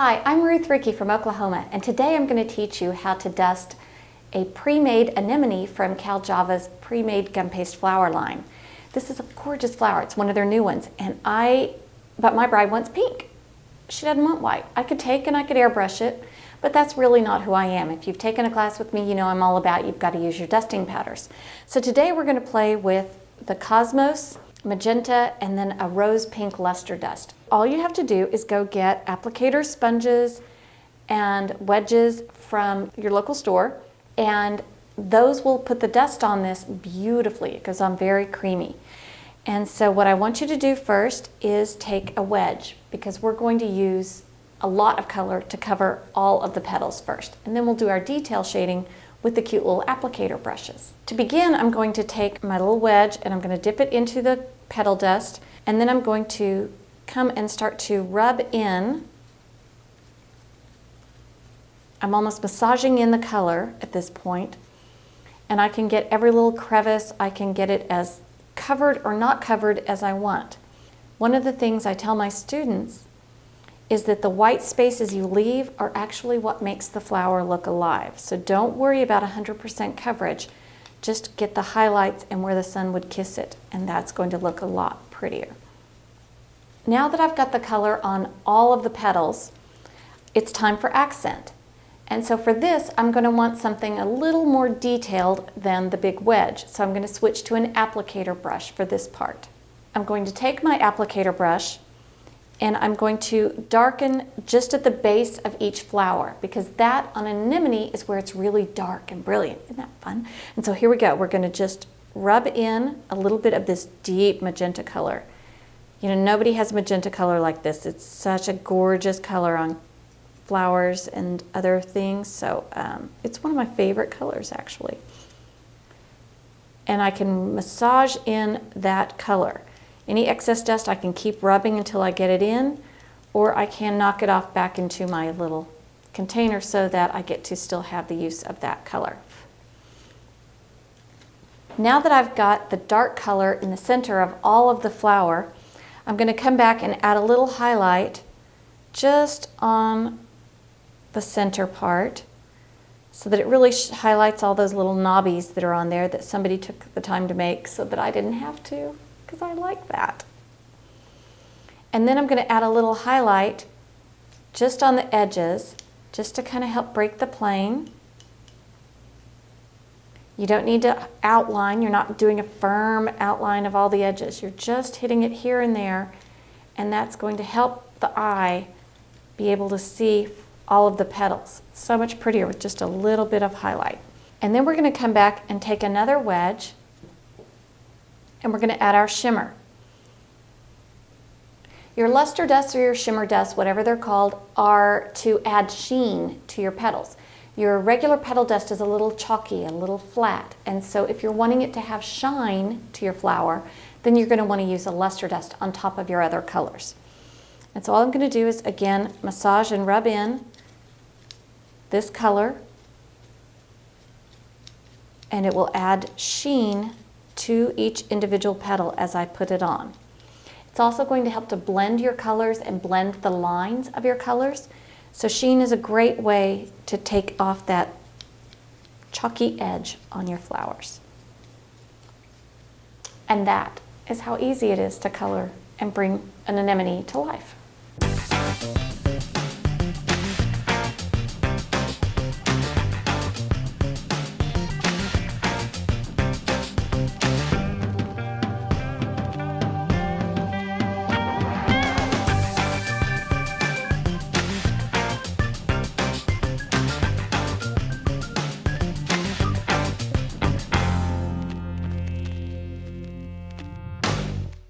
Hi, I'm Ruth Rickey from Oklahoma, and today I'm going to teach you how to dust a pre-made anemone from Caljava's pre-made gum paste flower line. This is a gorgeous flower. It's one of their new ones, but my bride wants pink. She doesn't want white. I could take and I could airbrush it, but that's really not who I am. If you've taken a class with me, you know I'm all about you've got to use your dusting powders. So today we're going to play with the Cosmos, magenta, and then a rose pink luster dust. All you have to do is go get applicator sponges and wedges from your local store, and those will put the dust on this beautifully. It goes on very creamy. And so what I want you to do first is take a wedge, because we're going to use a lot of color to cover all of the petals first, and then we'll do our detail shading with the cute little applicator brushes. To begin, I'm going to take my little wedge and I'm going to dip it into the petal dust, and then I'm going to come and start to rub in. I'm almost massaging in the color at this point, and I can get every little crevice. I can get it as covered or not covered as I want. One of the things I tell my students is that the white spaces you leave are actually what makes the flower look alive. So don't worry about 100% coverage. Just get the highlights and where the sun would kiss it, and that's going to look a lot prettier. Now that I've got the color on all of the petals, it's time for accent. And so for this, I'm going to want something a little more detailed than the big wedge. So I'm going to switch to an applicator brush for this part. I'm going to take my applicator brush and I'm going to darken just at the base of each flower, because that on an anemone is where it's really dark and brilliant. Isn't that fun? And so here we go. We're going to just rub in a little bit of this deep magenta color. You know, nobody has magenta color like this. It's such a gorgeous color on flowers and other things. So it's one of my favorite colors, actually. And I can massage in that color. Any excess dust I can keep rubbing until I get it in, or I can knock it off back into my little container so that I get to still have the use of that color. Now that I've got the dark color in the center of all of the flower, I'm going to come back and add a little highlight just on the center part so that it really highlights all those little knobbies that are on there that somebody took the time to make so that I didn't have to, because I like that. And then I'm going to add a little highlight just on the edges, just to kind of help break the plane. You don't need to outline. You're not doing a firm outline of all the edges. You're just hitting it here and there, and that's going to help the eye be able to see all of the petals. It's so much prettier with just a little bit of highlight. And then we're going to come back and take another wedge, and we're going to add our shimmer. Your luster dust or your shimmer dust, whatever they're called, are to add sheen to your petals. Your regular petal dust is a little chalky, a little flat, and so if you're wanting it to have shine to your flower, then you're going to want to use a luster dust on top of your other colors. And so all I'm going to do is, again, massage and rub in this color, and it will add sheen to each individual petal as I put it on. It's also going to help to blend your colors and blend the lines of your colors. So sheen is a great way to take off that chalky edge on your flowers. And that is how easy it is to color and bring an anemone to life.